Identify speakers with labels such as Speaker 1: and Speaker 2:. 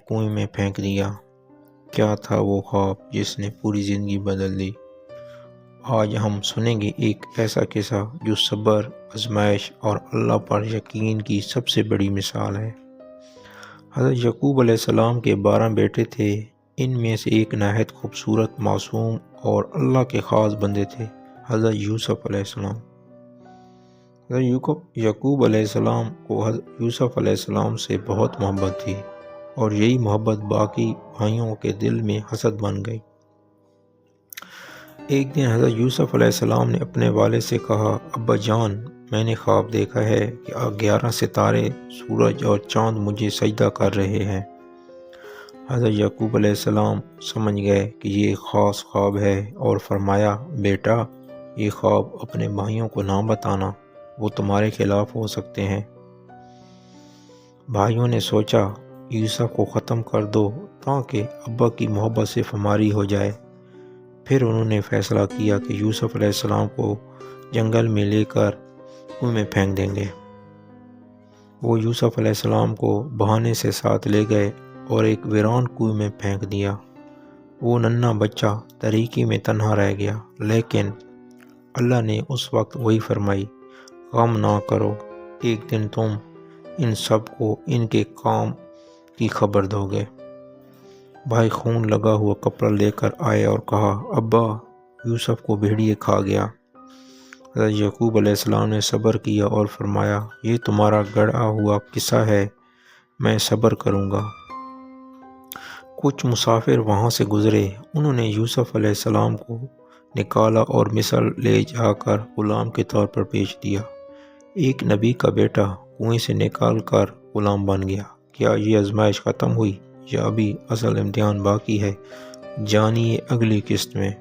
Speaker 1: کنویں میں پھینک دیا۔ کیا تھا وہ خواب جس نے پوری زندگی بدل دی؟ آج ہم سنیں گے ایک ایسا قصہ جو صبر، آزمائش اور اللہ پر یقین کی سب سے بڑی مثال ہے۔ حضرت یعقوب علیہ السلام کے 12 بیٹے تھے۔ ان میں سے ایک نہایت خوبصورت، معصوم اور اللہ کے خاص بندے تھے، حضرت یوسف علیہ السلام۔ حضرت یعقوب علیہ السلام کو حضرت یوسف علیہ السلام سے بہت محبت تھی، اور یہی محبت باقی بھائیوں کے دل میں حسد بن گئی۔ ایک دن حضرت یوسف علیہ السلام نے اپنے والد سے کہا، ابا جان، میں نے خواب دیکھا ہے کہ 11 ستارے، سورج اور چاند مجھے سجدہ کر رہے ہیں۔ حضرت یعقوب علیہ السلام سمجھ گئے کہ یہ خاص خواب ہے، اور فرمایا، بیٹا، یہ خواب اپنے بھائیوں کو نہ بتانا، وہ تمہارے خلاف ہو سکتے ہیں۔ بھائیوں نے سوچا، یوسف کو ختم کر دو تاکہ ابا کی محبت سے ہماری ہو جائے۔ پھر انہوں نے فیصلہ کیا کہ یوسف علیہ السلام کو جنگل میں لے کر کنویں میں پھینک دیں گے۔ وہ یوسف علیہ السلام کو بہانے سے ساتھ لے گئے اور ایک ویران کنویں میں پھینک دیا۔ وہ ننھا بچہ تاریکی میں تنہا رہ گیا، لیکن اللہ نے اس وقت وہی فرمائی، غم نہ کرو، ایک دن تم ان سب کو ان کے کام کی خبر دو گے۔ بھائی خون لگا ہوا کپڑا لے کر آئے اور کہا، ابا، یوسف کو بھیڑیے کھا گیا۔ حضرت یعقوب علیہ السلام نے صبر کیا اور فرمایا، یہ تمہارا گڑھا ہوا قصہ ہے، میں صبر کروں گا۔ کچھ مسافر وہاں سے گزرے، انہوں نے یوسف علیہ السلام کو نکالا اور مصر لے جا کر غلام کے طور پر بیچ دیا۔ ایک نبی کا بیٹا کنویں سے نکال کر غلام بن گیا۔ کیا یہ آزمائش ختم ہوئی یا ابھی اصل امتحان باقی ہے؟ جانیے اگلی قسط میں۔